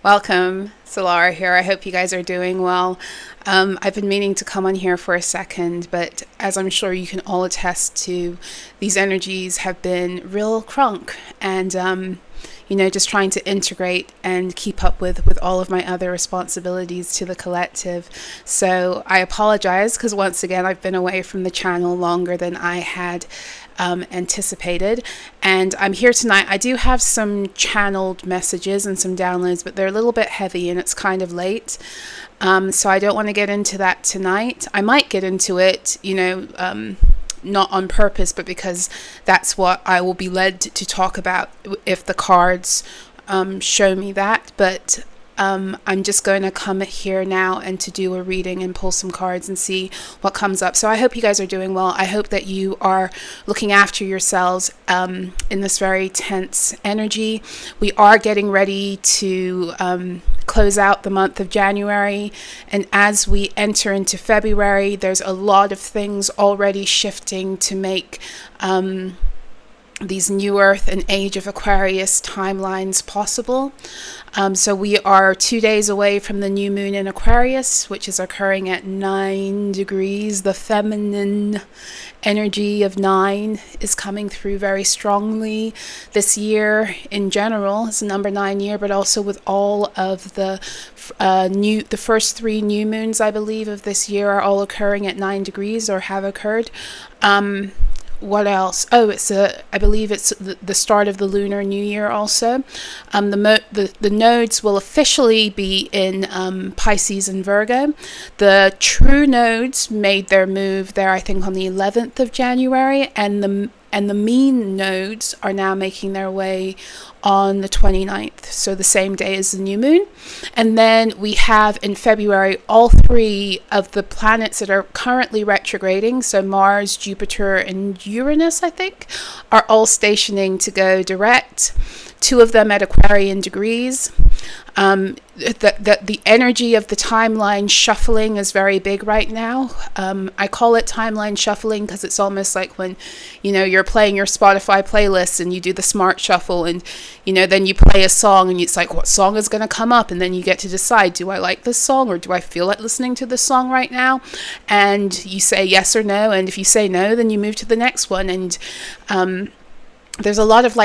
Welcome, Solara here. I hope you guys are doing well. I've been meaning to come on here for a second, but as I'm sure you can all attest to, these energies have been real crunk and, just trying to integrate and keep up with all of my other responsibilities to the collective. So I apologize because once again, I've been away from the channel longer than I had anticipated, and I'm here tonight. I do have some channeled messages and some downloads, but they're a little bit heavy and it's kind of late, so I don't want to get into that tonight. I might get into it, not on purpose, but because that's what I will be led to talk about if the cards show me that. But I'm just going to come here now and to do a reading and pull some cards and see what comes up. So I hope you guys are doing well. I hope that you are looking after yourselves in this very tense energy. We are getting ready to close out the month of January, and as we enter into February, there's a lot of things already shifting to make these new Earth and Age of Aquarius timelines possible. So we are 2 days away from the new moon in Aquarius, which is occurring at 9 degrees. The feminine energy of 9 is coming through very strongly this year in general. It's a number 9 year, but also with all of the first 3 new moons, I believe, of this year are all occurring at 9 degrees or have occurred. What else? Oh, I believe it's the start of the Lunar New Year also. The nodes will officially be in Pisces and Virgo. The true nodes made their move there, I think, on the 11th of January, and the mean nodes are now making their way on the 29th, so the same day as the new moon. And then we have in February all 3 of the planets that are currently retrograding, so Mars, Jupiter, and Uranus, I think, are all stationing to go direct. 2 of them at Aquarian degrees. The energy of the timeline shuffling is very big right now. I call it timeline shuffling because it's almost like when, you're playing your Spotify playlist and you do the smart shuffle, and, then you play a song and it's like, what song is going to come up? And then you get to decide, do I like this song or do I feel like listening to this song right now? And you say yes or no. And if you say no, then you move to the next one. And, there's a lot of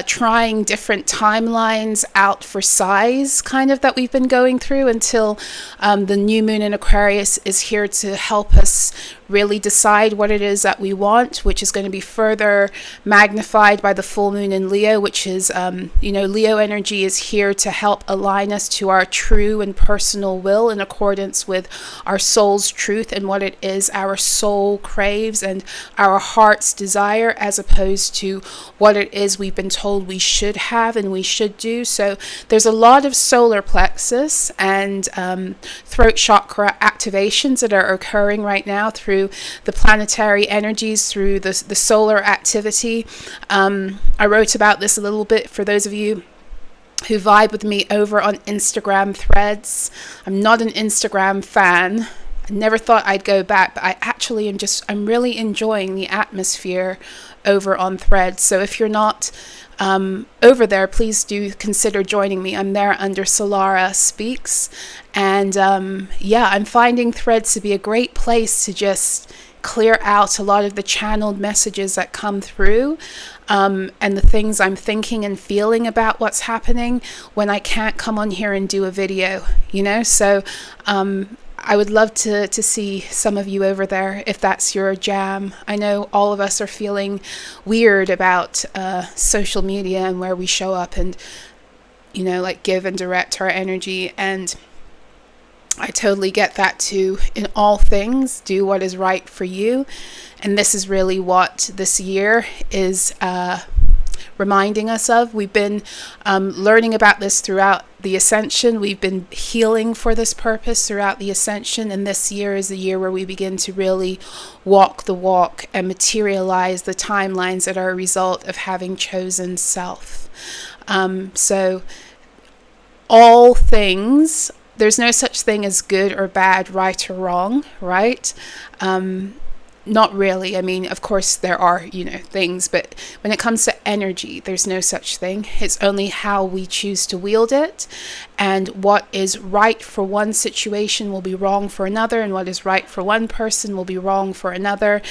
trying different timelines out for size kind of that we've been going through until the new moon in Aquarius is here to help us really decide what it is that we want, which is going to be further magnified by the full moon in Leo, which is, Leo energy is here to help align us to our true and personal will in accordance with our soul's truth and what it is our soul craves and our heart's desire, as opposed to what it is we've been told we should have and we should do. So there's a lot of solar plexus and throat chakra activations that are occurring right now through the planetary energies, through the solar activity. I wrote about this a little bit for those of you who vibe with me over on Instagram threads. I'm not an Instagram fan. I never thought I'd go back, but I actually I'm really enjoying the atmosphere over on Threads. So if you're not over there, please do consider joining me. I'm there under Solara Speaks, and I'm finding Threads to be a great place to just clear out a lot of the channeled messages that come through, and the things I'm thinking and feeling about what's happening when I can't come on here and do a video, so I would love to see some of you over there if that's your jam. I know all of us are feeling weird about social media and where we show up and, give and direct our energy. And I totally get that too. In all things, do what is right for you. And this is really what this year is reminding us of. We've been learning about this throughout the Ascension. We've been healing for this purpose throughout the Ascension, and this year is the year where we begin to really walk the walk and materialize the timelines that are a result of having chosen self. So all things, there's no such thing as good or bad, right or wrong, right? Not really. I mean, of course there are, things, but when it comes to energy, there's no such thing. It's only how we choose to wield it, and what is right for one situation will be wrong for another, and what is right for one person will be wrong for another.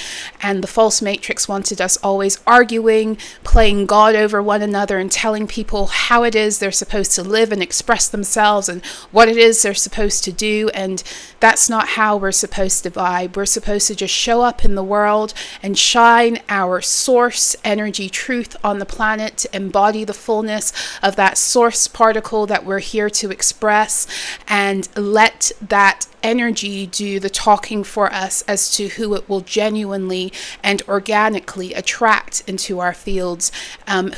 And the false matrix wanted us always arguing, playing God over one another, and telling people how it is they're supposed to live and express themselves, and what it is they're supposed to do. And that's not how we're supposed to vibe. We're supposed to just show up in the world and shine our source energy truth on the planet, to embody the fullness of that source particle that we're here to express, and let that energy do the talking for us as to who it will genuinely and organically attract into our fields,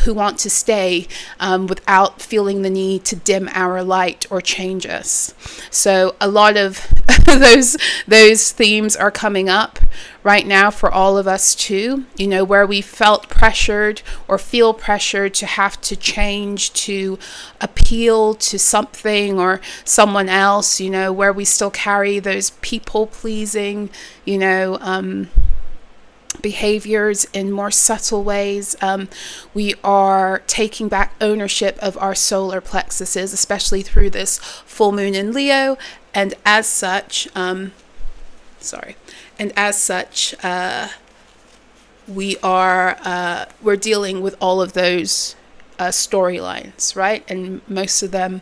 who want to stay without feeling the need to dim our light or change us. So a lot of those themes are coming up right now for all of us too, where we felt pressured or feel pressured to have to change, to appeal to something or someone else, where we still carry those people pleasing, behaviors in more subtle ways. We are taking back ownership of our solar plexuses, especially through this full moon in Leo. And as such, we're dealing with all of those storylines, right? And most of them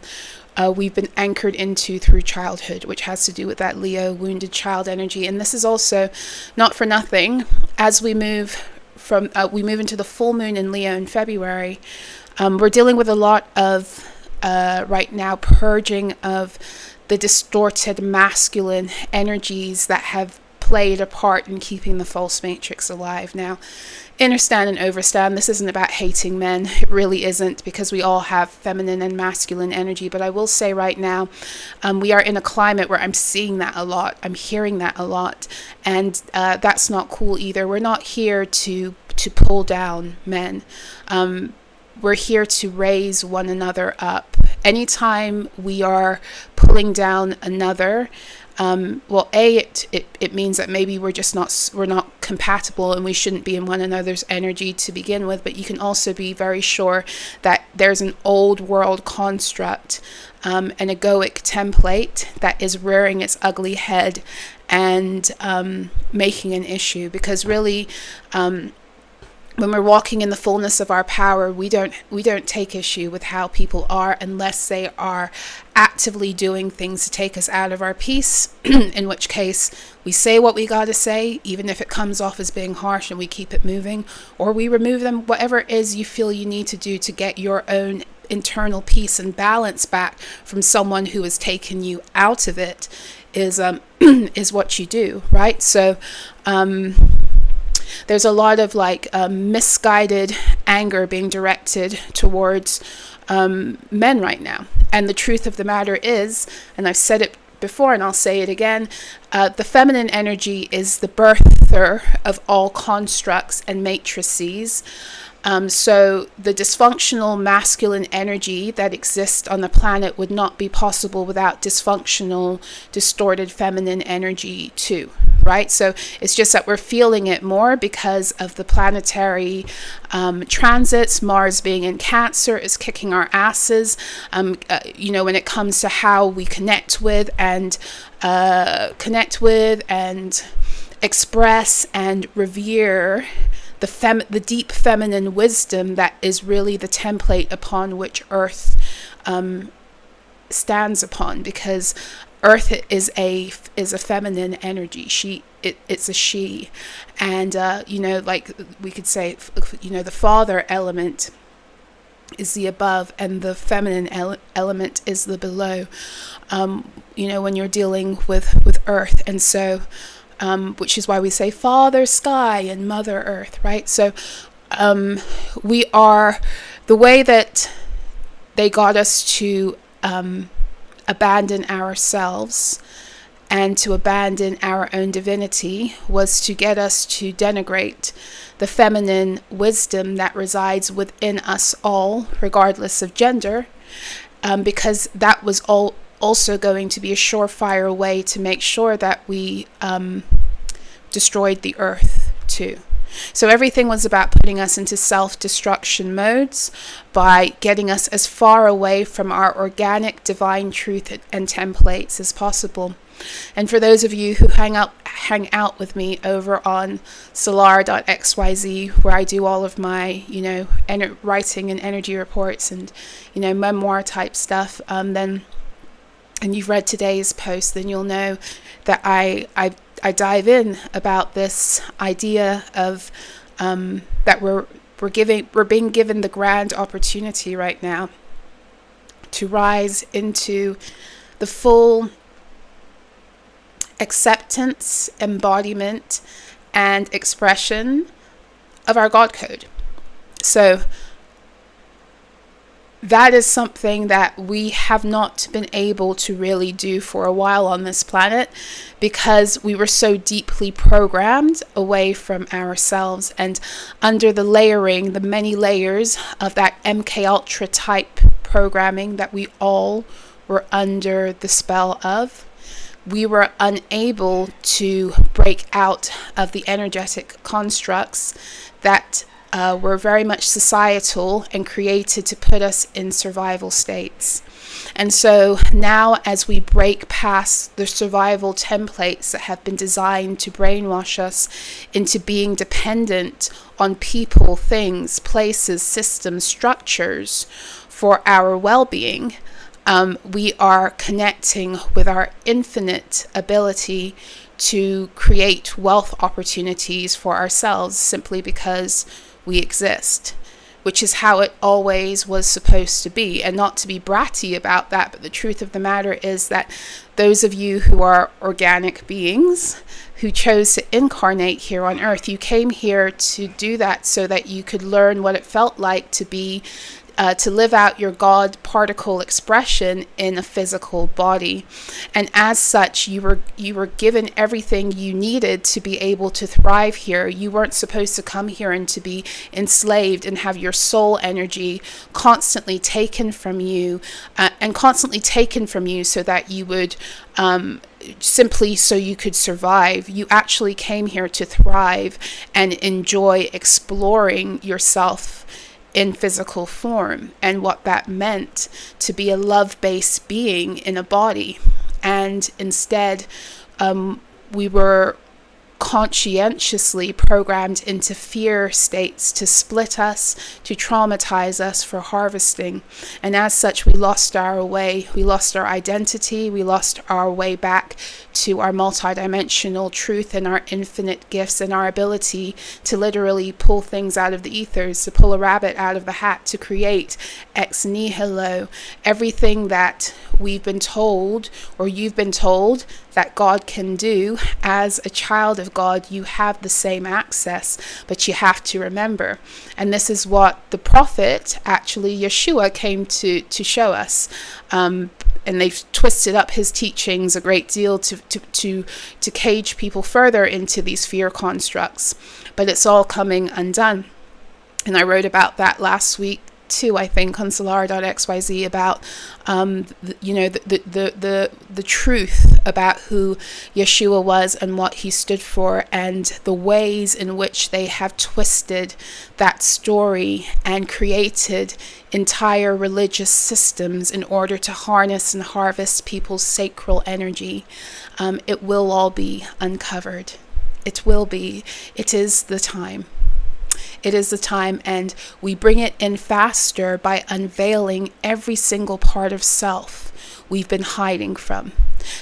we've been anchored into through childhood, which has to do with that Leo wounded child energy. And this is also not for nothing. As we move into the full moon in Leo in February, we're dealing with a lot of right now purging of the distorted masculine energies that have played a part in keeping the false matrix alive. Now, understand and overstand, this isn't about hating men. It really isn't, because we all have feminine and masculine energy. But I will say right now, we are in a climate where I'm seeing that a lot. I'm hearing that a lot. And that's not cool either. We're not here to pull down men. We're here to raise one another up. Anytime we are pulling down another, it means that maybe we're not compatible, and we shouldn't be in one another's energy to begin with. But you can also be very sure that there's an old world construct, an egoic template that is rearing its ugly head and making an issue. Because really, when we're walking in the fullness of our power, we don't take issue with how people are, unless they are actively doing things to take us out of our peace, in which case we say what we got to say, even if it comes off as being harsh, and we keep it moving, or we remove them. Whatever it is you feel you need to do to get your own internal peace and balance back from someone who has taken you out of it is what you do, right? So there's a lot of misguided anger being directed towards men right now. And the truth of the matter is, and I've said it before and I'll say it again, the feminine energy is the birther of all constructs and matrices. So the dysfunctional masculine energy that exists on the planet would not be possible without dysfunctional, distorted feminine energy too, right? So it's just that we're feeling it more because of the planetary transits. Mars being in Cancer is kicking our asses, when it comes to how we connect with and express and revere the deep feminine wisdom that is really the template upon which Earth stands upon, because Earth is a feminine energy. It's a she, and we could say, the father element is the above, and the feminine element is the below. When you're dealing with Earth, and so. Which is why we say Father Sky and Mother Earth, right? So we are, the way that they got us to abandon ourselves and to abandon our own divinity was to get us to denigrate the feminine wisdom that resides within us all, regardless of gender, because that was also going to be a surefire way to make sure that we destroyed the earth too. So everything was about putting us into self-destruction modes by getting us as far away from our organic divine truth and templates as possible. And for those of you who hang out with me over on SOLARAH.xyz, where I do all of my, writing and energy reports and, memoir type stuff, and you've read today's post, then you'll know that I dive in about this idea of that we're being given the grand opportunity right now to rise into the full acceptance, embodiment, and expression of our God code. So that is something that we have not been able to really do for a while on this planet, because we were so deeply programmed away from ourselves and under the layering, the many layers of that MK Ultra type programming that we all were under the spell of. We were unable to break out of the energetic constructs that were very much societal and created to put us in survival states. And so now, as we break past the survival templates that have been designed to brainwash us into being dependent on people, things, places, systems, structures for our well-being, we are connecting with our infinite ability to create wealth opportunities for ourselves simply because we exist, which is how it always was supposed to be. And not to be bratty about that, but the truth of the matter is that those of you who are organic beings who chose to incarnate here on earth, you came here to do that so that you could learn what it felt like to be to live out your God particle expression in a physical body. And as such, you were given everything you needed to be able to thrive here. You weren't supposed to come here and to be enslaved and have your soul energy constantly taken from you so that you would simply so you could survive. You actually came here to thrive and enjoy exploring yourself in physical form, and what that meant to be a love-based being in a body. And instead, we were conscientiously programmed into fear states to split us, to traumatize us for harvesting. And as such, we lost our way, we lost our identity, we lost our way back to our multidimensional truth and our infinite gifts and our ability to literally pull things out of the ethers, to pull a rabbit out of the hat, to create ex nihilo everything that we've been told, or you've been told, that God can do. As a child of God, you have the same access, but you have to remember. And this is what the prophet, actually Yeshua, came to show us. And they've twisted up his teachings a great deal to cage people further into these fear constructs. But it's all coming undone. And I wrote about that last week too, I think, on SOLARAH.xyz about the truth about who Yeshua was and what he stood for, and the ways in which they have twisted that story and created entire religious systems in order to harness and harvest people's sacral energy. It will all be uncovered. It will be. It is the time. It is the time, and we bring it in faster by unveiling every single part of self we've been hiding from.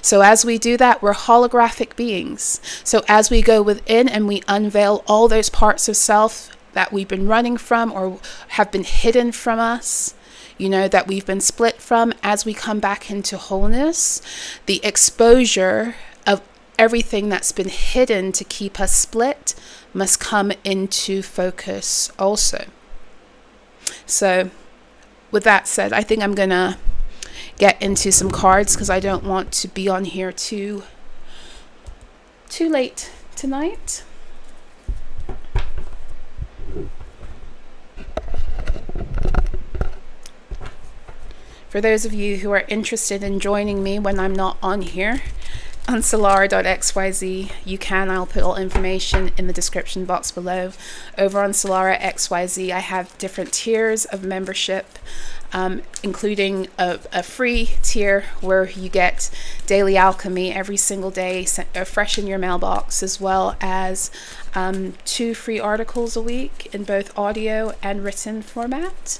So as we do that, we're holographic beings. So as we go within and we unveil all those parts of self that we've been running from or have been hidden from us, that we've been split from, as we come back into wholeness, the exposure of everything that's been hidden to keep us split must come into focus also. So with that said, I think I'm going to get into some cards because I don't want to be on here too late tonight. For those of you who are interested in joining me when I'm not on here, on solara.xyz. You can. I'll put all information in the description box below. Over on Solara XYZ, I have different tiers of membership, including a free tier where you get daily alchemy every single day, fresh in your mailbox, as well as 2 free articles a week in both audio and written format.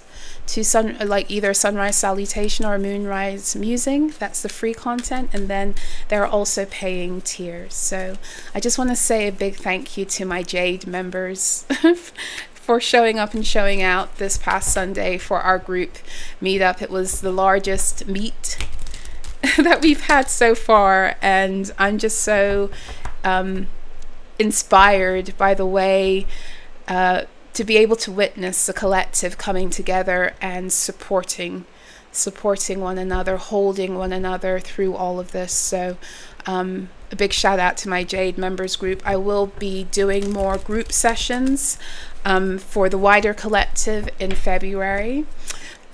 Like either sunrise salutation or moonrise musing. That's the free content, and then there are also paying tiers. So I just want to say a big thank you to my Jade members for showing up and showing out this past Sunday for our group meetup. It was the largest meet that we've had so far, and I'm just so inspired by the way to be able to witness the collective coming together and supporting one another, holding one another through all of this. So a big shout out to my Jade members group. I will be doing more group sessions for the wider collective in February.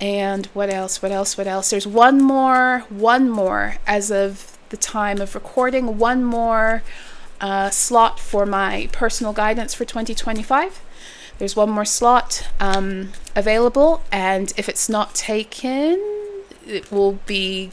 And what else? There's one more as of the time of recording, one more slot for my personal guidance for 2025. There's one more slot available, and if it's not taken, it will be,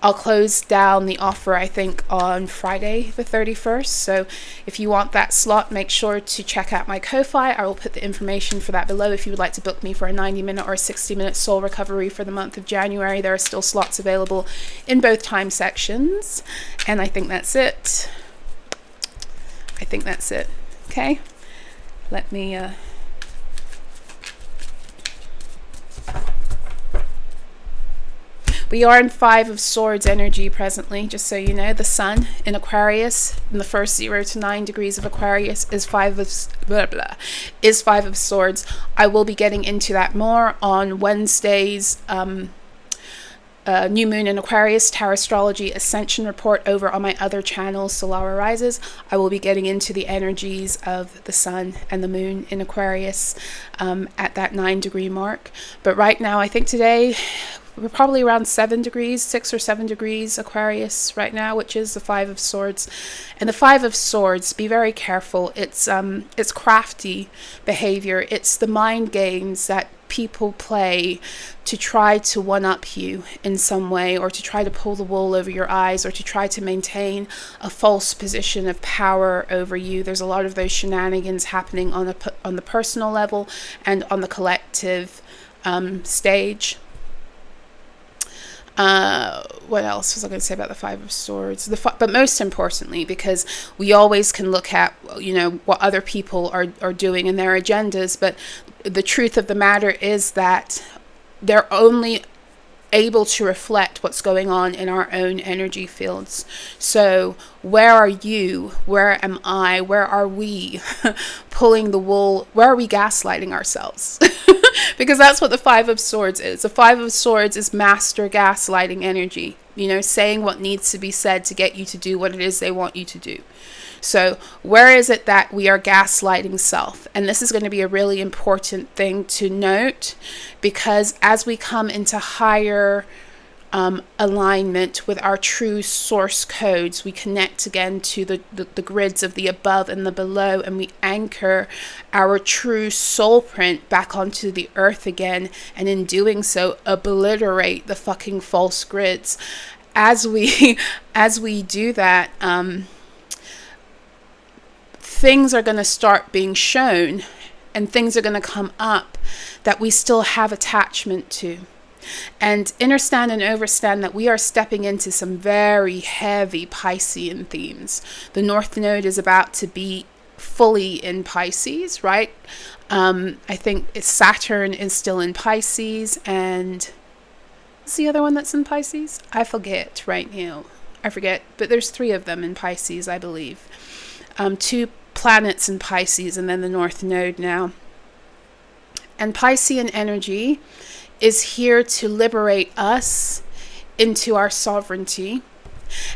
I'll close down the offer, I think, on Friday the 31st. So if you want that slot, make sure to check out my Ko-Fi. I will put the information for that below. If you would like to book me for a 90-minute or a 60-minute soul recovery for the month of January, there are still slots available in both time sections. And I think that's it. Okay. Let me we are in 5 of Swords energy presently, just so you know. The sun in Aquarius, in the first 0 to 9 degrees of Aquarius, is 5 of Swords. I will be getting into that more on Wednesday's new moon in Aquarius TAROTSTROLOGY Ascension report over on my other channel, SOLARAH'S. I will be getting into the energies of the sun and the moon in Aquarius at that 9-degree mark. But right now, I think today we're probably around 7 degrees, 6 or 7 degrees Aquarius right now, which is the 5 of Swords. And the 5 of Swords, be very careful. It's crafty behavior. It's the mind games that people play to try to one-up you in some way, or to try to pull the wool over your eyes, or to try to maintain a false position of power over you. There's a lot of those shenanigans happening on the personal level and on the collective stage. What else was I going to say about the 5 of Swords? But most importantly, because we always can look at, what other people are doing in their agendas, but the truth of the matter is that they're only able to reflect what's going on in our own energy fields. So where are you? Where am I? Where are we pulling the wool? Where are we gaslighting ourselves? Because that's what the 5 of Swords is. The 5 of Swords is master gaslighting energy, saying what needs to be said to get you to do what it is they want you to do. So where is it that we are gaslighting self? And this is going to be a really important thing to note, because as we come into higher alignment with our true source codes, we connect again to the grids of the above and the below, and we anchor our true soul print back onto the earth again, and in doing so obliterate the fucking false grids. As we do that, things are going to start being shown, and things are going to come up that we still have attachment to. And understand and overstand that we are stepping into some very heavy Piscean themes. The North Node is about to be fully in Pisces, right? I think Saturn is still in Pisces, and what's the other one that's in Pisces? I forget right now. But there's 3 of them in Pisces, I believe. 2 planets in Pisces, and then the North Node now. And Piscean energy is here to liberate us into our sovereignty.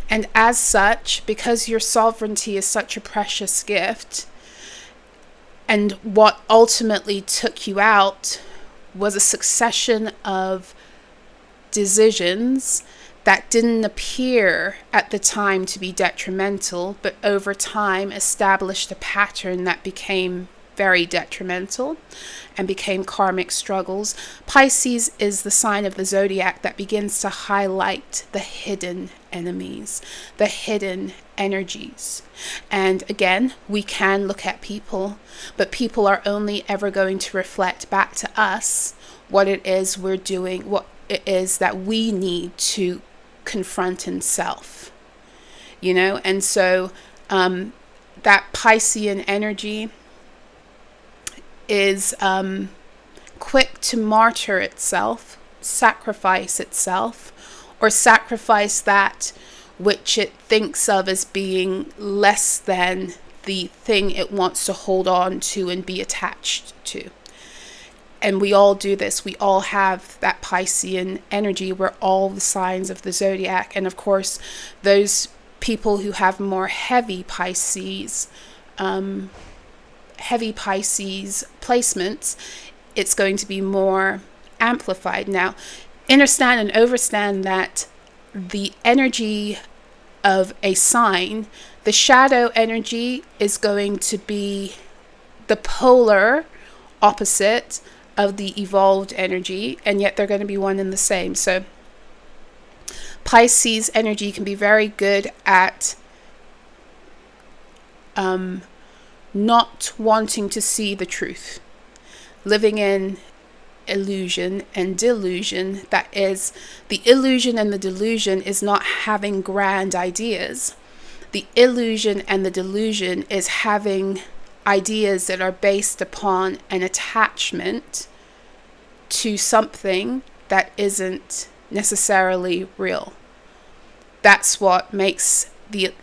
And as such, because your sovereignty is such a precious gift, and what ultimately took you out was a succession of decisions that didn't appear at the time to be detrimental, but over time established a pattern that became very detrimental and became karmic struggles. Pisces is the sign of the zodiac that begins to highlight the hidden enemies, the hidden energies. And again, we can look at people, but people are only ever going to reflect back to us what it is we're doing, what it is that we need to confront in self, you know. And so that Piscean energy is quick to martyr itself, sacrifice itself, or sacrifice that which it thinks of as being less than the thing it wants to hold on to and be attached to. And we all do this. We all have that Piscean energy. We're all the signs of the zodiac. And of course, those people who have more heavy Pisces placements, it's going to be more amplified. Now, understand and overstand that the energy of a sign, the shadow energy, is going to be the polar opposite of the evolved energy, and yet they're going to be one and the same. So Pisces energy can be very good at not wanting to see the truth, living in illusion and delusion. That is, the illusion and the delusion is not having grand ideas. The illusion and the delusion is having ideas that are based upon an attachment to something that isn't necessarily real. That's what makes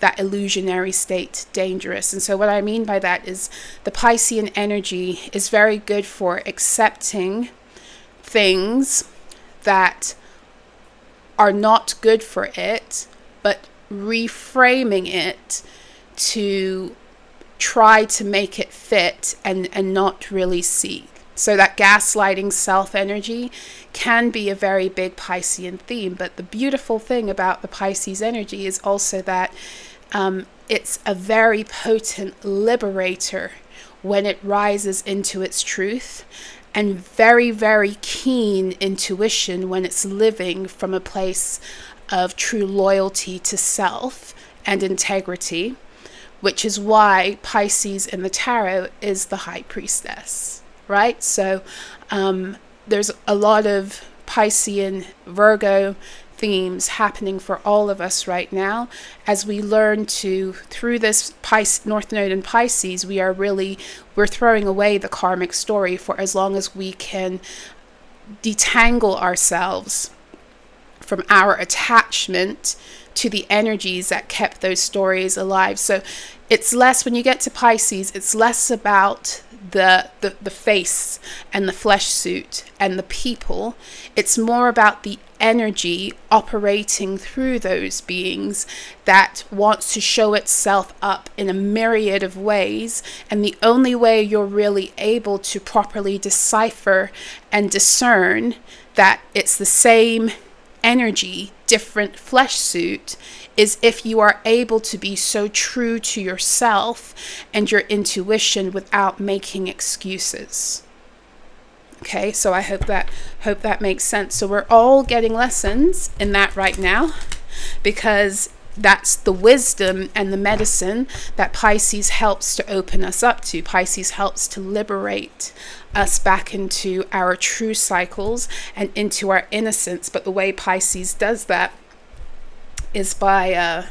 that illusionary state dangerous. And so what I mean by that is the Piscean energy is very good for accepting things that are not good for it, but reframing it to try to make it fit and not really see. So that gaslighting self energy can be a very big Piscean theme. But the beautiful thing about the Pisces energy is also that it's a very potent liberator when it rises into its truth, and very, very keen intuition when it's living from a place of true loyalty to self and integrity, which is why Pisces in the tarot is the high priestess, right? So there's a lot of Piscean Virgo themes happening for all of us right now as we learn to, through this North Node in Pisces, we're throwing away the karmic story for as long as we can detangle ourselves from our attachment to the energies that kept those stories alive. So it's less, when you get to Pisces, it's less about the face and the flesh suit and the people. It's more about the energy operating through those beings that wants to show itself up in a myriad of ways. And the only way you're really able to properly decipher and discern that it's the same energy, different flesh suit, is if you are able to be so true to yourself and your intuition without making excuses. Okay, so I hope that makes sense. So we're all getting lessons in that right now, because that's the wisdom and the medicine that Pisces helps to open us up to. Pisces helps to liberate us back into our true cycles and into our innocence. But the way Pisces does that is by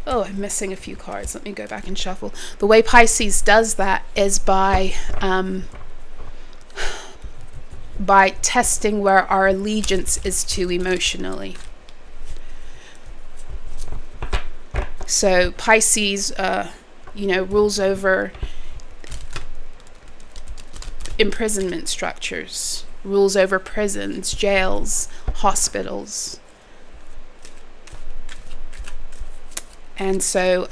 I'm missing a few cards. Let me go back and shuffle. The way Pisces does that is by testing where our allegiance is to emotionally. So Pisces, rules over imprisonment structures, rules over prisons, jails, hospitals. And so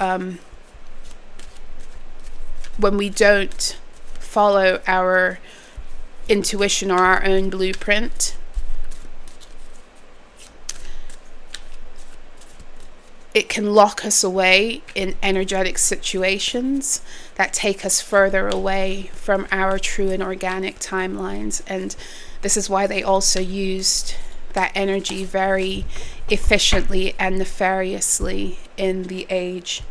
when we don't follow our intuition or our own blueprint, it can lock us away in energetic situations that take us further away from our true and organic timelines. And this is why they also used that energy very efficiently and nefariously in the age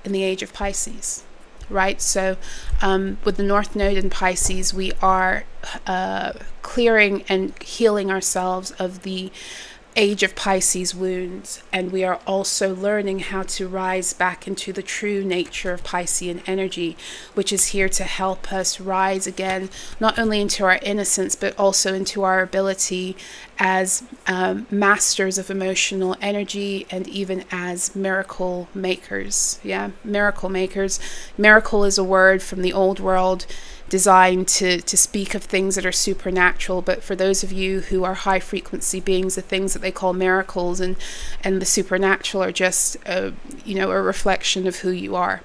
of Pisces, right? So with the North Node in Pisces, we are clearing and healing ourselves of the age of Pisces wounds, and we are also learning how to rise back into the true nature of Piscean energy, which is here to help us rise again, not only into our innocence, but also into our ability as masters of emotional energy, and even as miracle makers. Yeah, miracle makers. Miracle is a word from the old world designed to speak of things that are supernatural, but for those of you who are high frequency beings, the things that they call miracles and the supernatural are just a reflection of who you are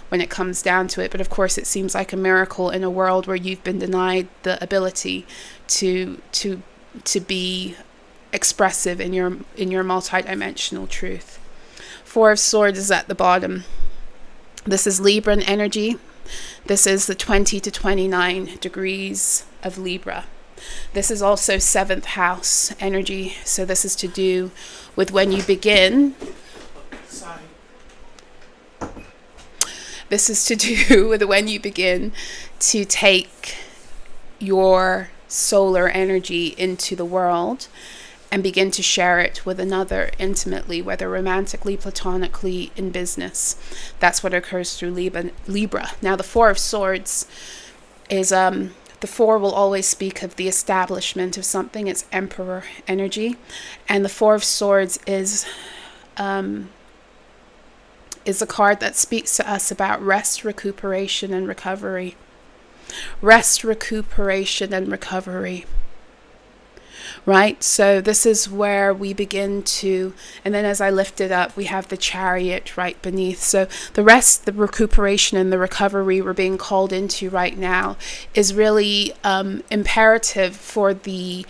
when it comes down to it. But of course it seems like a miracle in a world where you've been denied the ability to be expressive in your multidimensional truth. Four of Swords is at the bottom. This is Libran energy. This is the 20 to 29 degrees of Libra. This is also 7th house energy. So this is to do with when you begin. This is to do with when you begin to take your solar energy into the world and begin to share it with another intimately, whether romantically, platonically, in business. That's what occurs through Libra. Now, the Four of Swords is, the four will always speak of the establishment of something. It's Emperor energy. And the Four of Swords is a card that speaks to us about rest, recuperation, and recovery. Rest, recuperation, and recovery. Right? So this is where we begin to, and then as I lift it up, we have the Chariot right beneath. So the rest, the recuperation, and the recovery we're being called into right now is really imperative for the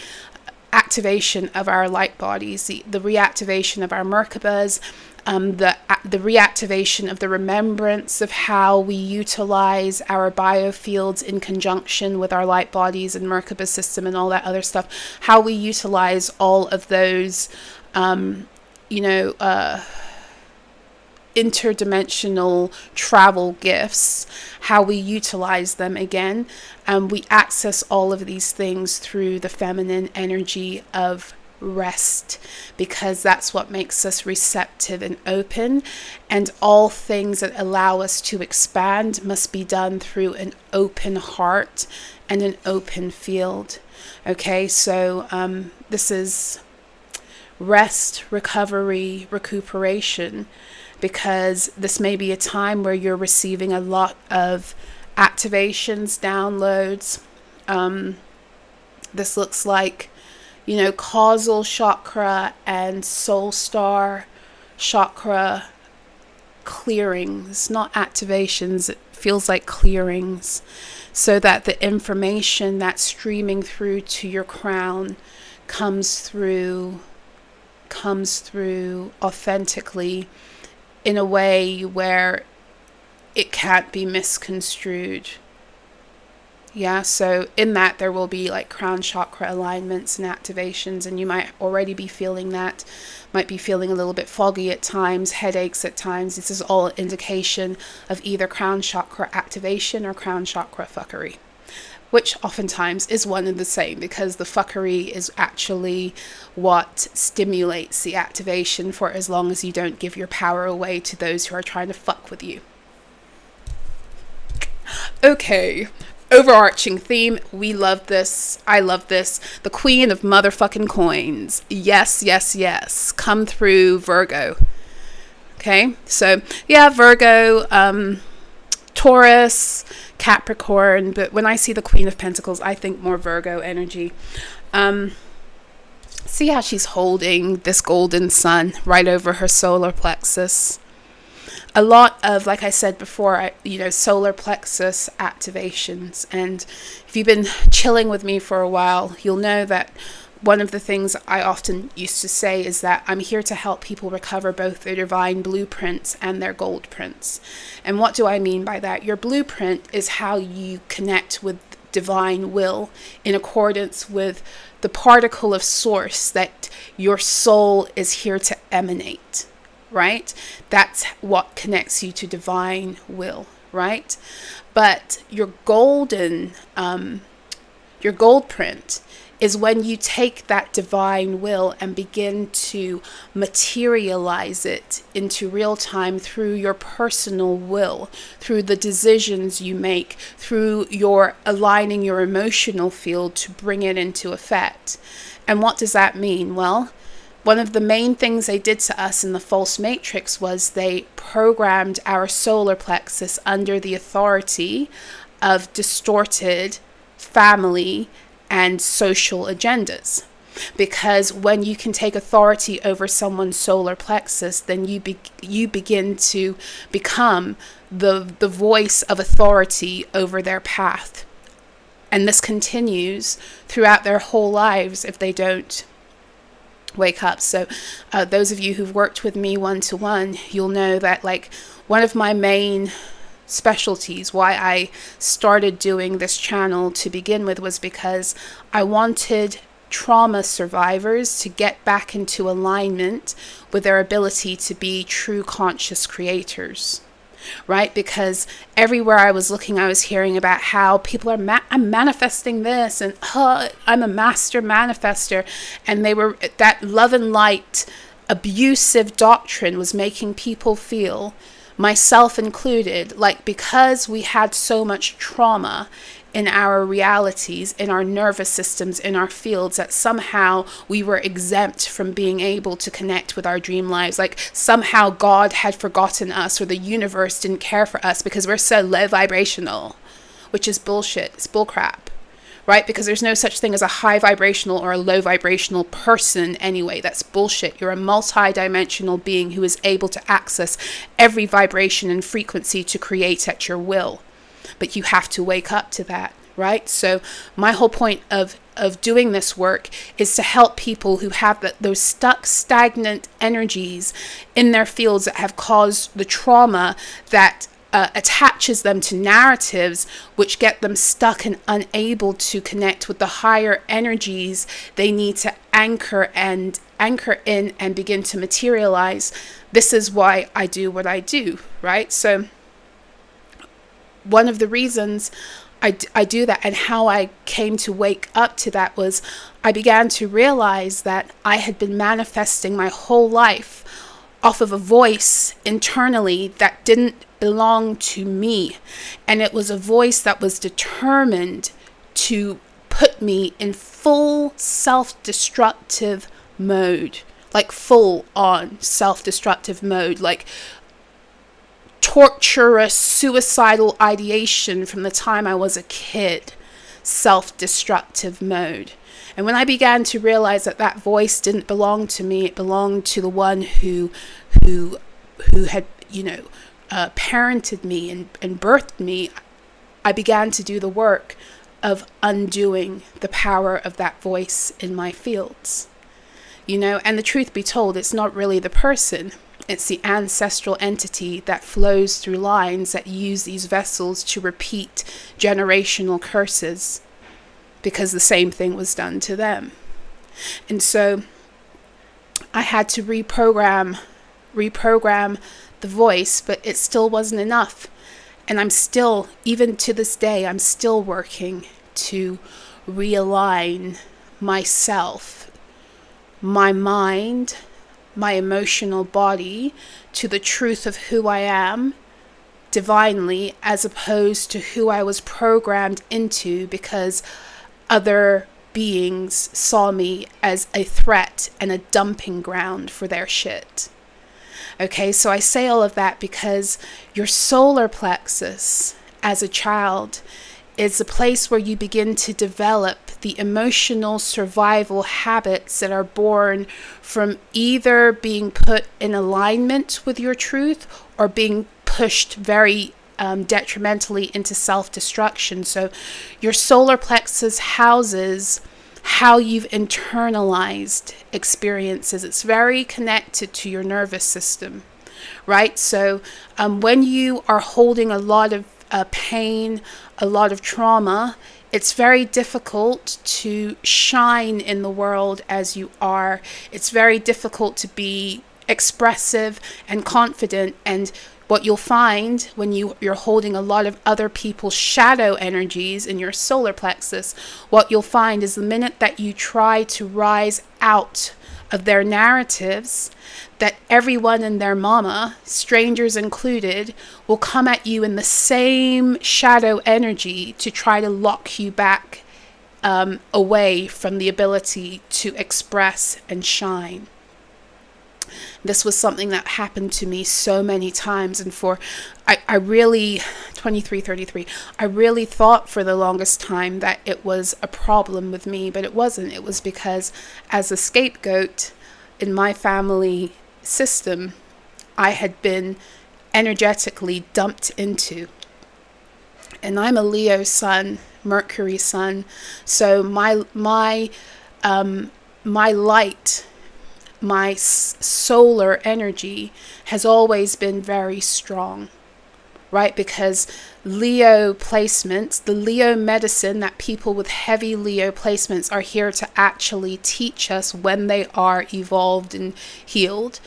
activation of our light bodies, the reactivation of our Merkabas, the reactivation of the remembrance of how we utilize our biofields in conjunction with our light bodies and Merkaba system and all that other stuff, how we utilize all of those, interdimensional travel gifts, how we utilize them again. We access all of these things through the feminine energy of rest, because that's what makes us receptive and open, and all things that allow us to expand must be done through an open heart and an open field. Okay, so this is rest, recovery, recuperation, because this may be a time where you're receiving a lot of activations, downloads. This looks like causal chakra and soul star chakra clearings, not activations. It feels like clearings, so that the information that's streaming through to your crown comes through authentically in a way where it can't be misconstrued. Yeah, so in that there will be like crown chakra alignments and activations, and you might already be feeling that, might be feeling a little bit foggy at times, headaches at times. This is all indication of either crown chakra activation or crown chakra fuckery, which oftentimes is one and the same, because the fuckery is actually what stimulates the activation, for as long as you don't give your power away to those who are trying to fuck with you. Okay. Overarching theme, we love this, I love this, the Queen of motherfucking coins. Yes, yes, yes. Come through, Virgo. Okay, so yeah, Virgo, Taurus, Capricorn, but when I see the Queen of Pentacles, I think more Virgo energy. See how she's holding this golden sun right over her solar plexus. A lot of, like I said before, solar plexus activations. And if you've been chilling with me for a while, you'll know that one of the things I often used to say is that I'm here to help people recover both their divine blueprints and their gold prints. And what do I mean by that? Your blueprint is how you connect with divine will in accordance with the particle of source that your soul is here to emanate, right? That's what connects you to divine will, right? But your gold print is when you take that divine will and begin to materialize it into real time through your personal will, through the decisions you make, through your aligning your emotional field to bring it into effect. And what does that mean? Well, one of the main things they did to us in the false matrix was they programmed our solar plexus under the authority of distorted family and social agendas. Because when you can take authority over someone's solar plexus, then you begin to become the voice of authority over their path. And this continues throughout their whole lives if they don't wake up. So those of you who've worked with me one-to-one, you'll know that like one of my main specialties, why I started doing this channel to begin with, was because I wanted trauma survivors to get back into alignment with their ability to be true conscious creators, right? Because everywhere I was looking, I was hearing about how people are I'm manifesting this, and I'm a master manifester, and they were, that love and light abusive doctrine was making people feel, myself included, like because we had so much trauma in our realities, in our nervous systems, in our fields, that somehow we were exempt from being able to connect with our dream lives. Like somehow God had forgotten us, or the universe didn't care for us because we're so low vibrational, which is bullshit. It's bullcrap. Right? Because there's no such thing as a high vibrational or a low vibrational person anyway. That's bullshit. You're a multi-dimensional being who is able to access every vibration and frequency to create at your will. But you have to wake up to that, right? So my whole point of doing this work is to help people who have those stuck, stagnant energies in their fields that have caused the trauma that attaches them to narratives which get them stuck and unable to connect with the higher energies they need to anchor in and begin to materialize. This is why I do what I do, right? So one of the reasons I do that, and how I came to wake up to that, was I began to realize that I had been manifesting my whole life off of a voice internally that didn't belong to me. And it was a voice that was determined to put me in full self-destructive mode, like full on self-destructive mode, like torturous, suicidal ideation from the time I was a kid, self-destructive mode. And when I began to realize that that voice didn't belong to me, it belonged to the one who had, parented me and birthed me, I began to do the work of undoing the power of that voice in my fields. And the truth be told, it's not really the person. It's the ancestral entity that flows through lines that use these vessels to repeat generational curses, because the same thing was done to them. And so I had to reprogram the voice, but it still wasn't enough. And I'm still, even to this day, I'm still working to realign myself, my mind, my emotional body, to the truth of who I am divinely, as opposed to who I was programmed into because other beings saw me as a threat and a dumping ground for their shit. Okay, so I say all of that because your solar plexus as a child is the place where you begin to develop the emotional survival habits that are born from either being put in alignment with your truth or being pushed very detrimentally into self-destruction. So your solar plexus houses how you've internalized experiences. It's very connected to your nervous system, right? So when you are holding a lot of pain, a lot of trauma, it's very difficult to shine in the world as you are. It's very difficult to be expressive and confident. And what you'll find when you're holding a lot of other people's shadow energies in your solar plexus, what you'll find is the minute that you try to rise out of their narratives, that everyone and their mama, strangers included, will come at you in the same shadow energy to try to lock you back away from the ability to express and shine. This was something that happened to me so many times, and I really, 23, 33, I really thought for the longest time that it was a problem with me, but it wasn't. It was because as a scapegoat in my family system, I had been energetically dumped into. And I'm a Leo sun, Mercury sun, so my light, my solar energy has always been very strong, right? Because Leo placements, the Leo medicine, that people with heavy Leo placements are here to actually teach us when they are evolved and healed.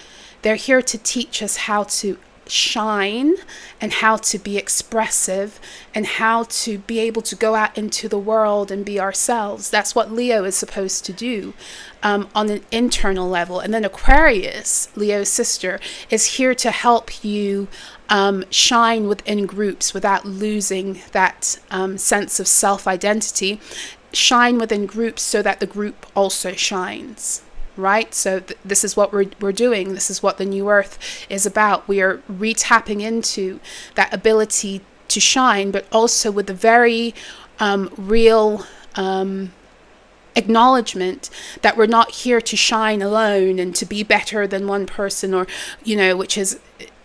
They're here to teach us how to shine and how to be expressive and how to be able to go out into the world and be ourselves. That's what Leo is supposed to do on an internal level. And then Aquarius, Leo's sister, is here to help you shine within groups without losing that sense of self-identity. Shine within groups so that the group also shines. Right? So this is what we're doing. This is what the New Earth is about. We are re-tapping into that ability to shine, but also with the very real acknowledgement that we're not here to shine alone and to be better than one person, or, which is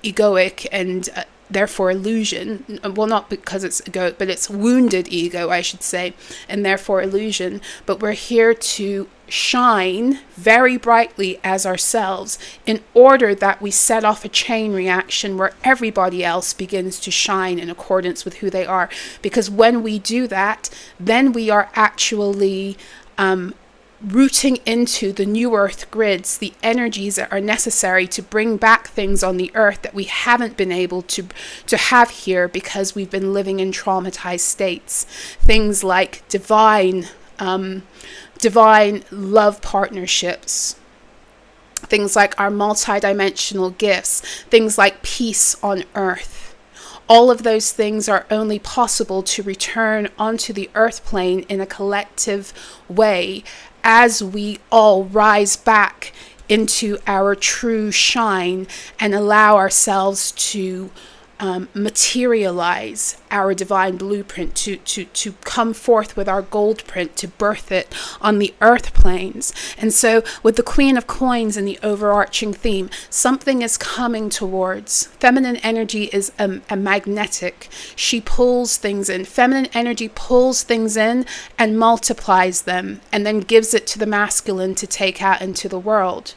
egoic and therefore illusion. Well, not because it's egoic, but it's wounded ego, I should say, and therefore illusion. But we're here to shine very brightly as ourselves in order that we set off a chain reaction where everybody else begins to shine in accordance with who they are. Because when we do that, then we are actually rooting into the New Earth grids, the energies that are necessary to bring back things on the earth that we haven't been able to have here because we've been living in traumatized states. Things like divine love partnerships, things like our multidimensional gifts, things like peace on earth. All of those things are only possible to return onto the earth plane in a collective way as we all rise back into our true shine and allow ourselves to materialize our divine blueprint, to come forth with our gold print, to birth it on the earth planes. And so with the Queen of Coins and the overarching theme, something is coming towards. Feminine energy is a magnetic. She pulls things in. Feminine energy pulls things in and multiplies them and then gives it to the masculine to take out into the world.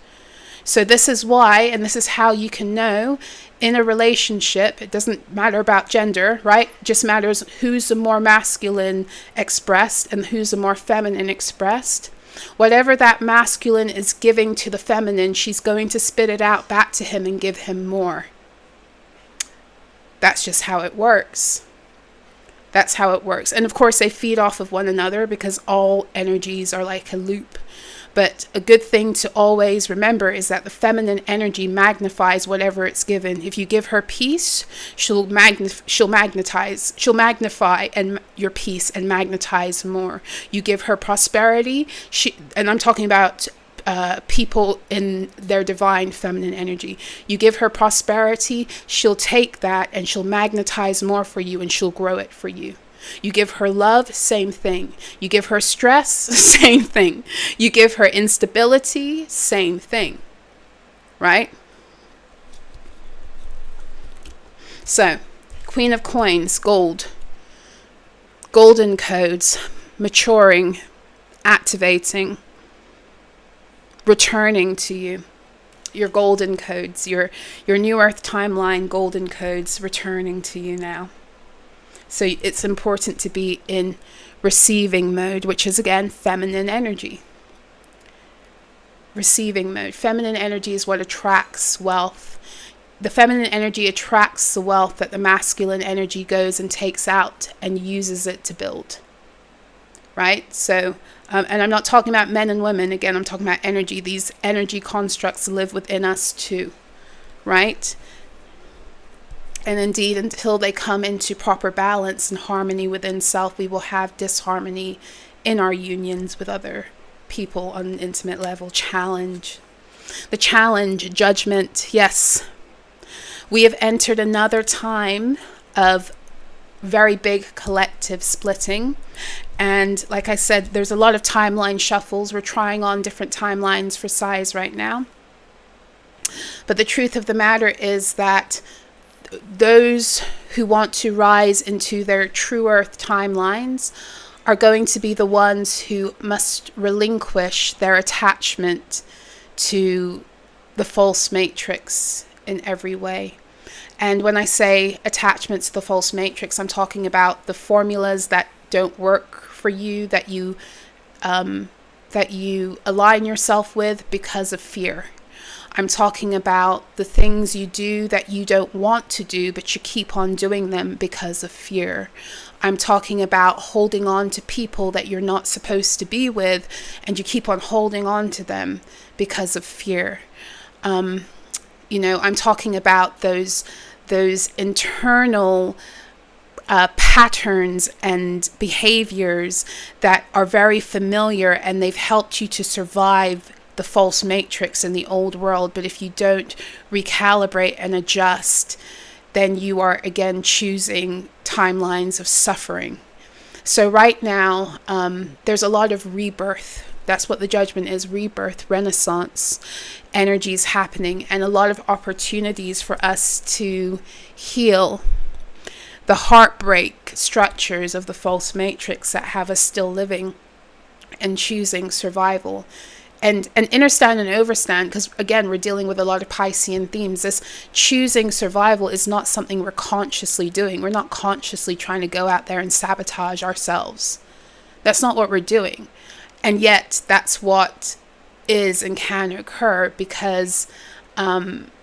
So this is why, and this is how you can know in a relationship, it doesn't matter about gender, right? It just matters who's the more masculine expressed and who's the more feminine expressed. Whatever that masculine is giving to the feminine, she's going to spit it out back to him and give him more. That's just how it works. That's how it works. And of course, they feed off of one another because all energies are like a loop. But a good thing to always remember is that the feminine energy magnifies whatever it's given. If you give her peace, she'll magnify and your peace and magnetize more. You give her prosperity, and I'm talking about people in their divine feminine energy. You give her prosperity, she'll take that and she'll magnetize more for you and she'll grow it for you. You give her love, same thing. You give her stress, same thing. You give her instability, same thing. Right? So, Queen of Coins, gold. Golden codes, maturing, activating, returning to you. Your golden codes, your new earth timeline golden codes returning to you now. So it's important to be in receiving mode, which is again feminine energy. Receiving mode. Feminine energy is what attracts wealth. The feminine energy attracts the wealth that the masculine energy goes and takes out and uses it to build. Right? So, and I'm not talking about men and women. Again, I'm talking about energy. These energy constructs live within us too. Right? And indeed, until they come into proper balance and harmony within self, we will have disharmony in our unions with other people on an intimate level. Challenge. The challenge, judgment, yes. We have entered another time of very big collective splitting. And like I said, there's a lot of timeline shuffles. We're trying on different timelines for size right now. But the truth of the matter is that those who want to rise into their true earth timelines are going to be the ones who must relinquish their attachment to the false matrix in every way. And when I say attachment to the false matrix, I'm talking about the formulas that don't work for you, that you align yourself with because of fear. I'm talking about the things you do that you don't want to do, but you keep on doing them because of fear. I'm talking about holding on to people that you're not supposed to be with, and you keep on holding on to them because of fear. I'm talking about those internal patterns and behaviors that are very familiar, and they've helped you to survive the false matrix in the old world. But if you don't recalibrate and adjust, then you are again choosing timelines of suffering. So right now, there's a lot of rebirth. That's what the judgment is, rebirth, renaissance energies happening, and a lot of opportunities for us to heal the heartbreak structures of the false matrix that have us still living and choosing survival. And understand and overstand, because again, we're dealing with a lot of Piscean themes. This choosing survival is not something we're consciously doing. We're not consciously trying to go out there and sabotage ourselves. That's not what we're doing. And yet that's what is and can occur because, we're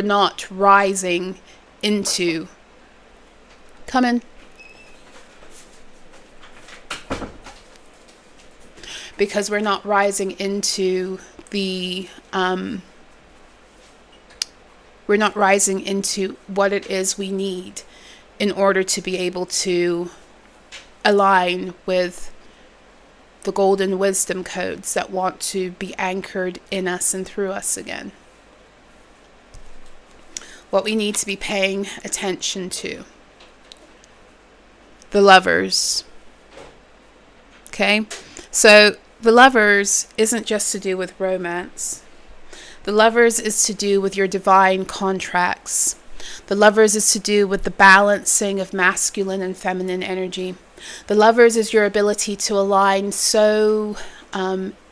not rising into, come in. Because we're not rising into we're not rising into what it is we need in order to be able to align with the golden wisdom codes that want to be anchored in us and through us again. What we need to be paying attention to. The Lovers. Okay? So the Lovers isn't just to do with romance. The Lovers is to do with your divine contracts. The Lovers is to do with the balancing of masculine and feminine energy. The Lovers is your ability to align so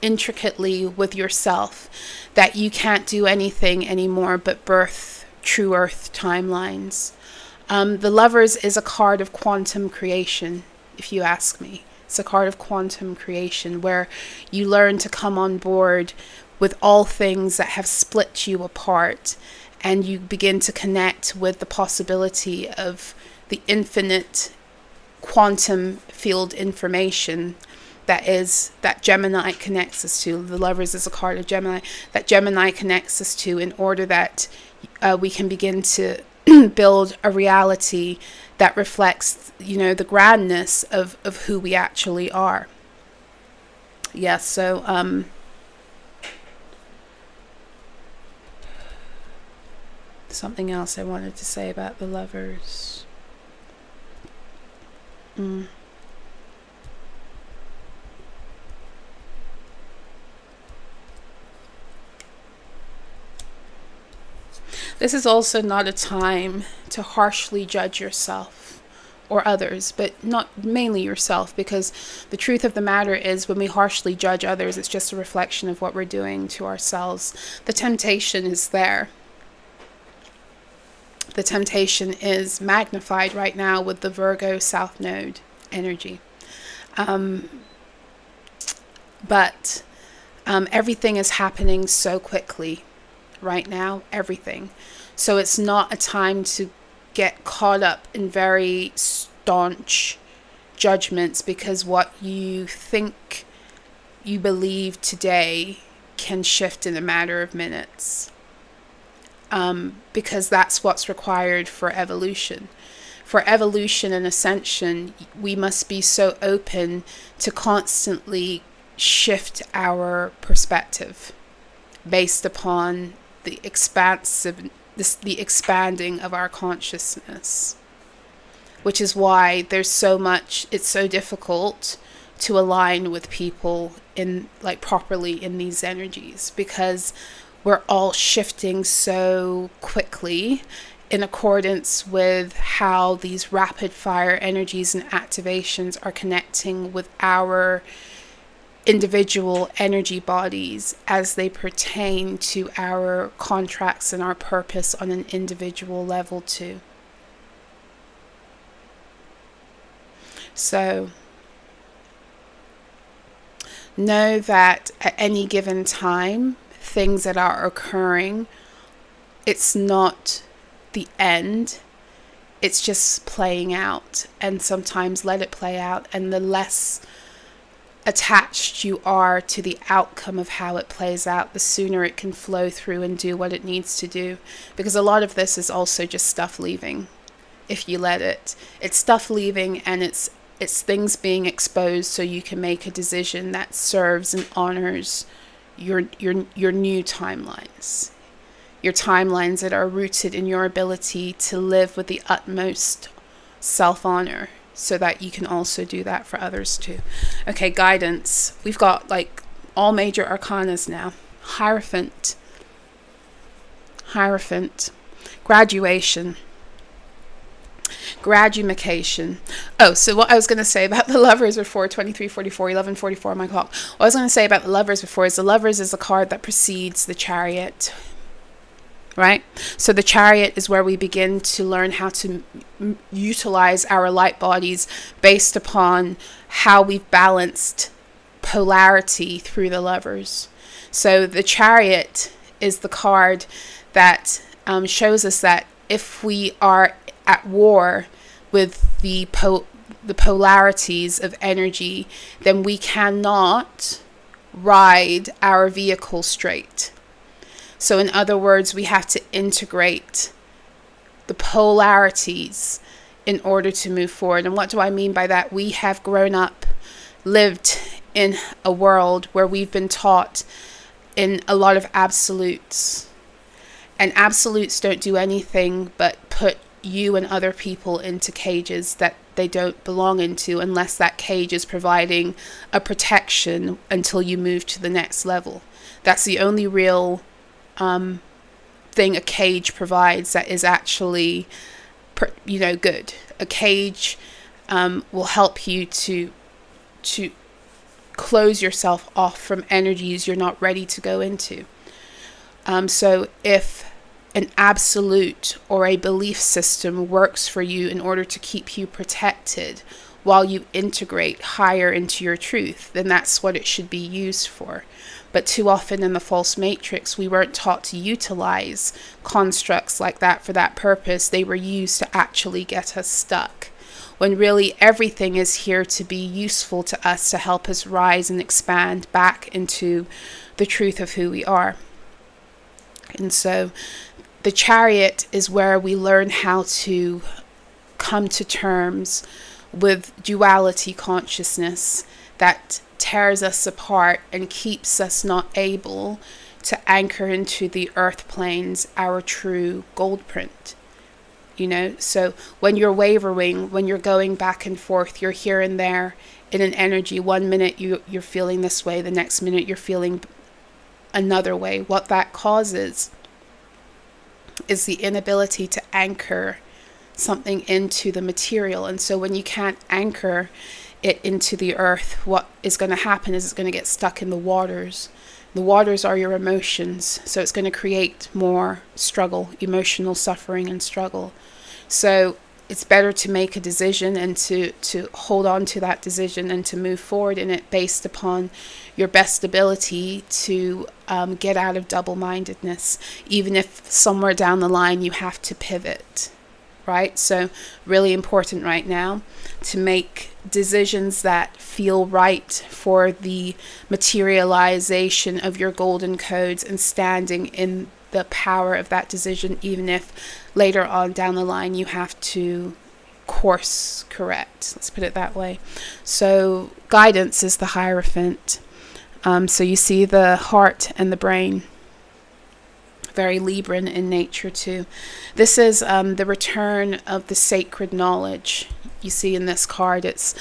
intricately with yourself that you can't do anything anymore but birth true earth timelines. The Lovers is a card of quantum creation, if you ask me. It's a card of quantum creation where you learn to come on board with all things that have split you apart, and you begin to connect with the possibility of the infinite quantum field information that Gemini connects us to. The Lovers is a card of Gemini that Gemini connects us to in order that we can begin to build a reality that reflects, the grandness of who we actually are. Yes, so something else I wanted to say about the Lovers. This is also not a time to harshly judge yourself or others, but not mainly yourself, because the truth of the matter is when we harshly judge others, it's just a reflection of what we're doing to ourselves. The temptation is there. The temptation is magnified right now with the Virgo South Node energy. But everything is happening so quickly right now, everything. So it's not a time to get caught up in very staunch judgments, because what you think you believe today can shift in a matter of minutes. Because that's what's required for evolution. For evolution and ascension, we must be so open to constantly shift our perspective based upon the expanding of our consciousness, which is why it's so difficult to align with people properly in these energies, because we're all shifting so quickly in accordance with how these rapid fire energies and activations are connecting with our individual energy bodies as they pertain to our contracts and our purpose on an individual level too. So know that at any given time, things that are occurring, it's not the end, it's just playing out. And sometimes let it play out, and the less attached you are to the outcome of how it plays out, the sooner it can flow through and do what it needs to do. Because a lot of this is also just stuff leaving, if you let it. It's stuff leaving, and it's things being exposed so you can make a decision that serves and honors your new timelines. Your timelines that are rooted in your ability to live with the utmost self-honor, so that you can also do that for others too. Okay, guidance. We've got all major arcanas now. Hierophant, graduation, gradumacation. Oh, so what I was going to say about the Lovers before, 23, 44, 11, 44 on my clock. What I was going to say about the Lovers before is the Lovers is the card that precedes the Chariot. Right? So the Chariot is where we begin to learn how to utilize our light bodies based upon how we've balanced polarity through the Lovers. So the Chariot is the card that shows us that if we are at war with the polarities of energy, then we cannot ride our vehicle straight. So in other words, we have to integrate the polarities in order to move forward. And what do I mean by that? We have grown up, lived in a world where we've been taught in a lot of absolutes. And absolutes don't do anything but put you and other people into cages that they don't belong into, unless that cage is providing a protection until you move to the next level. That's the only real thing a cage provides that is actually good. A cage will help you to close yourself off from energies you're not ready to go into. So if an absolute or a belief system works for you in order to keep you protected while you integrate higher into your truth, then that's what it should be used for. But too often in the false matrix, we weren't taught to utilize constructs like that for that purpose. They were used to actually get us stuck, when really everything is here to be useful to us, to help us rise and expand back into the truth of who we are. And so the Chariot is where we learn how to come to terms with duality consciousness that tears us apart and keeps us not able to anchor into the earth planes our true gold print. So when you're wavering, when you're going back and forth, you're here and there in an energy. 1 minute you're feeling this way, the next minute you're feeling another way. What that causes is the inability to anchor something into the material. And so when you can't anchor it into the earth, what is going to happen is it's going to get stuck in the waters. The waters are your emotions, so it's going to create more struggle, emotional suffering and struggle. So it's better to make a decision and to hold on to that decision and to move forward in it based upon your best ability to get out of double-mindedness, even if somewhere down the line you have to pivot, right? So really important right now to make decisions that feel right for the materialization of your golden codes and standing in the power of that decision, even if later on down the line you have to course correct. Let's put it that way. So guidance is the Hierophant. So you see the heart and the brain. Very Libran in nature too. This is the return of the sacred knowledge. You see in this card, it's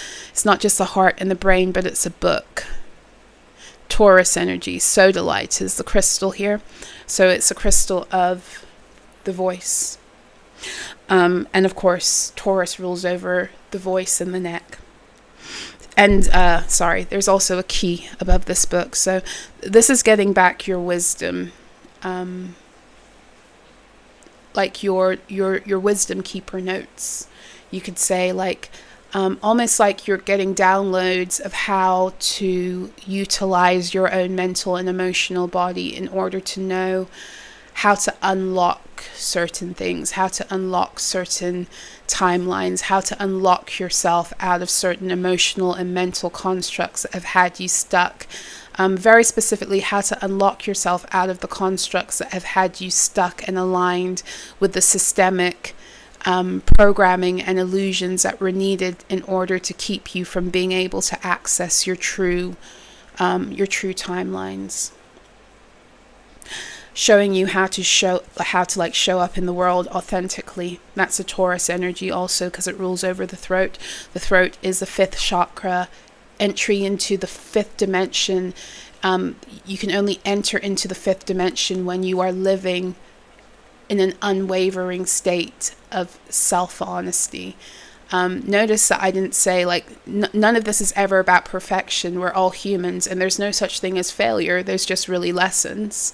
not just the heart and the brain, but it's a book. Taurus energy. Sodalite is the crystal here. So it's a crystal of the voice. And of course, Taurus rules over the voice and the neck. And, there's also a key above this book. So this is getting back your wisdom. Like your wisdom keeper notes. You could say almost like you're getting downloads of how to utilize your own mental and emotional body in order to know how to unlock certain things, how to unlock certain timelines, how to unlock yourself out of certain emotional and mental constructs that have had you stuck. Very specifically, how to unlock yourself out of the constructs that have had you stuck and aligned with the systemic programming and illusions that were needed in order to keep you from being able to access your true timelines. Showing you how to show up in the world authentically. That's a Taurus energy also, because it rules over the throat. The throat is the 5th chakra, entry into the 5th dimension. You can only enter into the 5th dimension when you are living in an unwavering state of self-honesty. Notice that I didn't say none of this is ever about perfection. We're all humans, and there's no such thing as failure. There's just really lessons,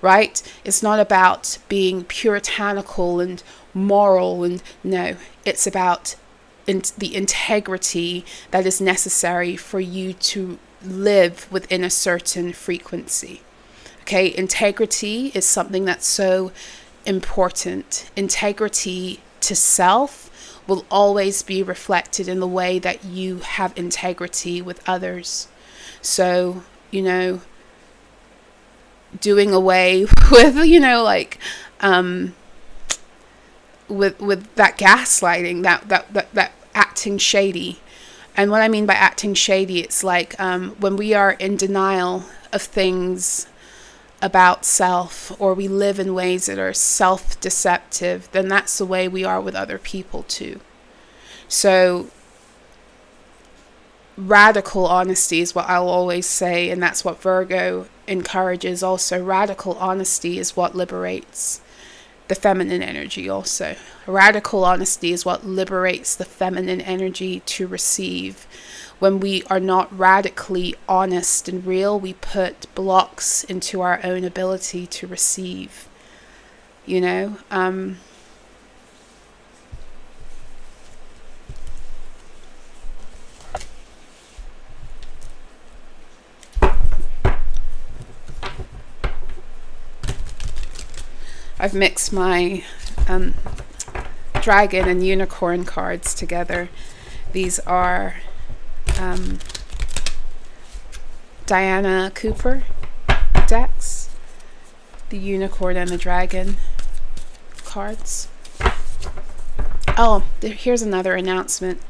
right? It's not about being puritanical and moral, and no, it's about the integrity that is necessary for you to live within a certain frequency. Okay, integrity is something that's so important. Integrity to self will always be reflected in the way that you have integrity with others. So, doing away with, with that gaslighting, that acting shady. And what I mean by acting shady, it's like when we are in denial of things about self, or we live in ways that are self-deceptive, then that's the way we are with other people too. So radical honesty is what I'll always say, and that's what Virgo encourages also. Radical honesty is what liberates the feminine energy also. Radical honesty is what liberates the feminine energy to receive. When we are not radically honest and real, we put blocks into our own ability to receive. I've mixed my dragon and unicorn cards together. These are Diana Cooper decks, the unicorn and the dragon cards. Oh, here's another announcement.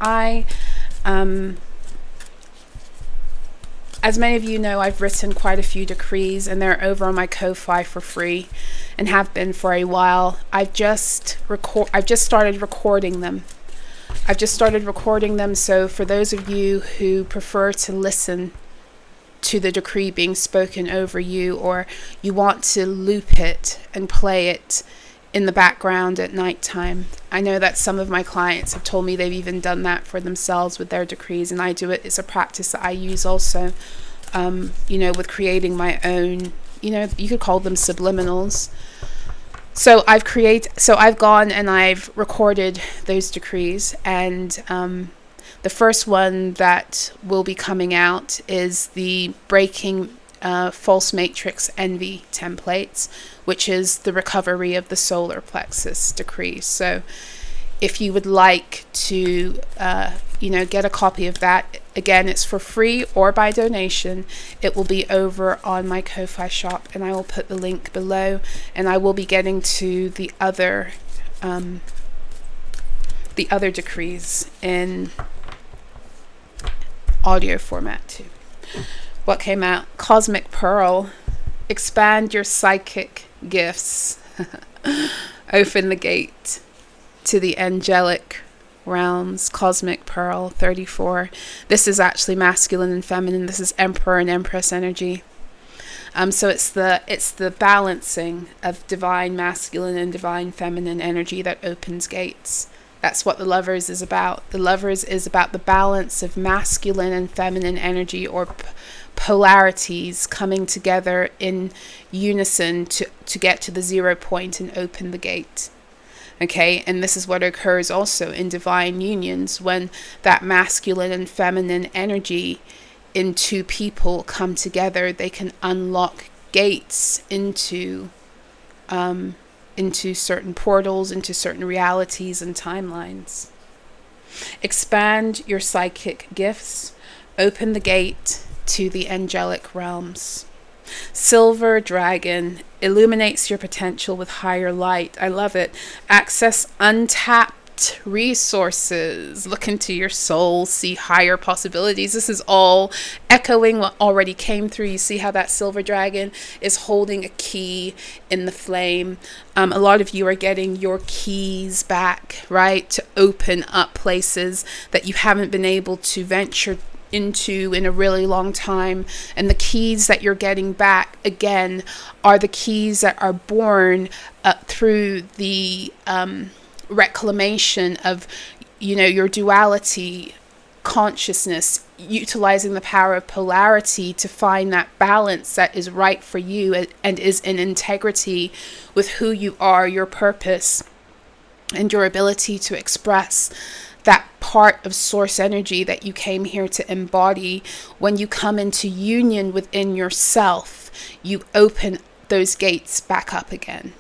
As many of you know, I've written quite a few decrees, and they're over on my Ko-Fi for free, and have been for a while. I've just started recording them. So for those of you who prefer to listen to the decree being spoken over you, or you want to loop it and play it in the background at nighttime. I know that some of my clients have told me they've even done that for themselves with their decrees, and I do it. It's a practice that I use also, with creating my own, you could call them subliminals. So I've gone and I've recorded those decrees, and the first one that will be coming out is the breaking false matrix envy templates, which is the recovery of the solar plexus decree. So if you would like to get a copy of that, again, it's for free or by donation. It will be over on my Ko-Fi shop, and I will put the link below, and I will be getting to the other decrees in audio format too. What came out? Cosmic Pearl. Expand your psychic gifts. Open the gate to the angelic realms. Cosmic Pearl 34. This is actually masculine and feminine. This is Emperor and Empress energy. So it's the balancing of divine masculine and divine feminine energy that opens gates. That's what the Lovers is about. The Lovers is about the balance of masculine and feminine energy, or polarities coming together in unison to get to the 0 point and open the gate. Okay, and this is what occurs also in divine unions, when that masculine and feminine energy in two people come together. They can unlock gates into certain portals, into certain realities and timelines. Expand your psychic gifts. Open the gate to the angelic realms. Silver Dragon illuminates your potential with higher light. I love it. Access untapped resources. Look into your soul. See higher possibilities. This is all echoing what already came through. You see how that silver dragon is holding a key in the flame. A lot of you are getting your keys back, right? To open up places that you haven't been able to venture into in a really long time. And the keys that you're getting back, again, are the keys that are born through the reclamation of your duality consciousness, utilizing the power of polarity to find that balance that is right for you and is in integrity with who you are, your purpose, and your ability to express that part of source energy that you came here to embody. When you come into union within yourself, you open those gates back up again.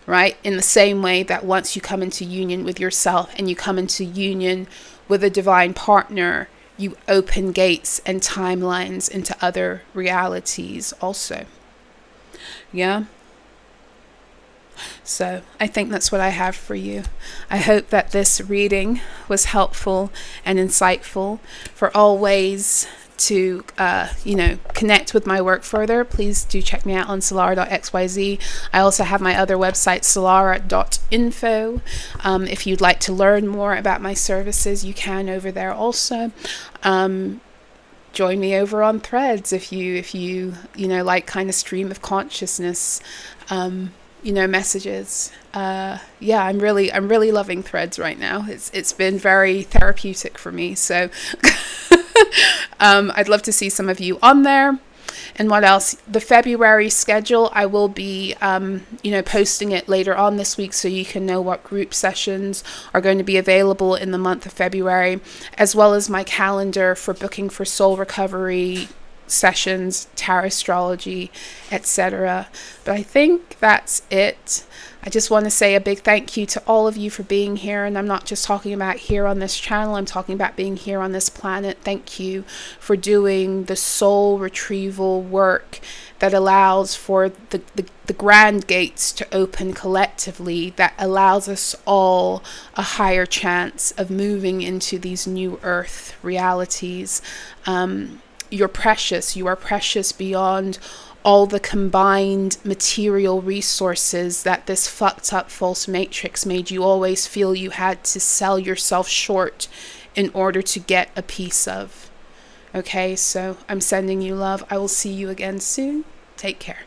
Right? In the same way that once you come into union with yourself and you come into union with a divine partner, you open gates and timelines into other realities also. Yeah? So I think that's what I have for you. I hope that this reading was helpful and insightful. For always to connect with my work further, please do check me out on solara.xyz. I also have my other website, solara.info. If you'd like to learn more about my services, you can over there also. Join me over on Threads if you like kind of stream of consciousness messages. I'm really loving Threads right now. It's been very therapeutic for me, so I'd love to see some of you on there. And what else? The February schedule, I will be posting it later on this week, so you can know what group sessions are going to be available in the month of February, as well as my calendar for booking for soul recovery sessions, TAROTSTROLOGY, etc. But I think that's it. I just want to say a big thank you to all of you for being here. And I'm not just talking about here on this channel, I'm talking about being here on this planet. Thank you for doing the soul retrieval work that allows for the grand gates to open collectively, that allows us all a higher chance of moving into these new earth realities. You're precious. You are precious beyond all the combined material resources that this fucked up false matrix made you always feel you had to sell yourself short in order to get a piece of. Okay, so I'm sending you love. I will see you again soon. Take care.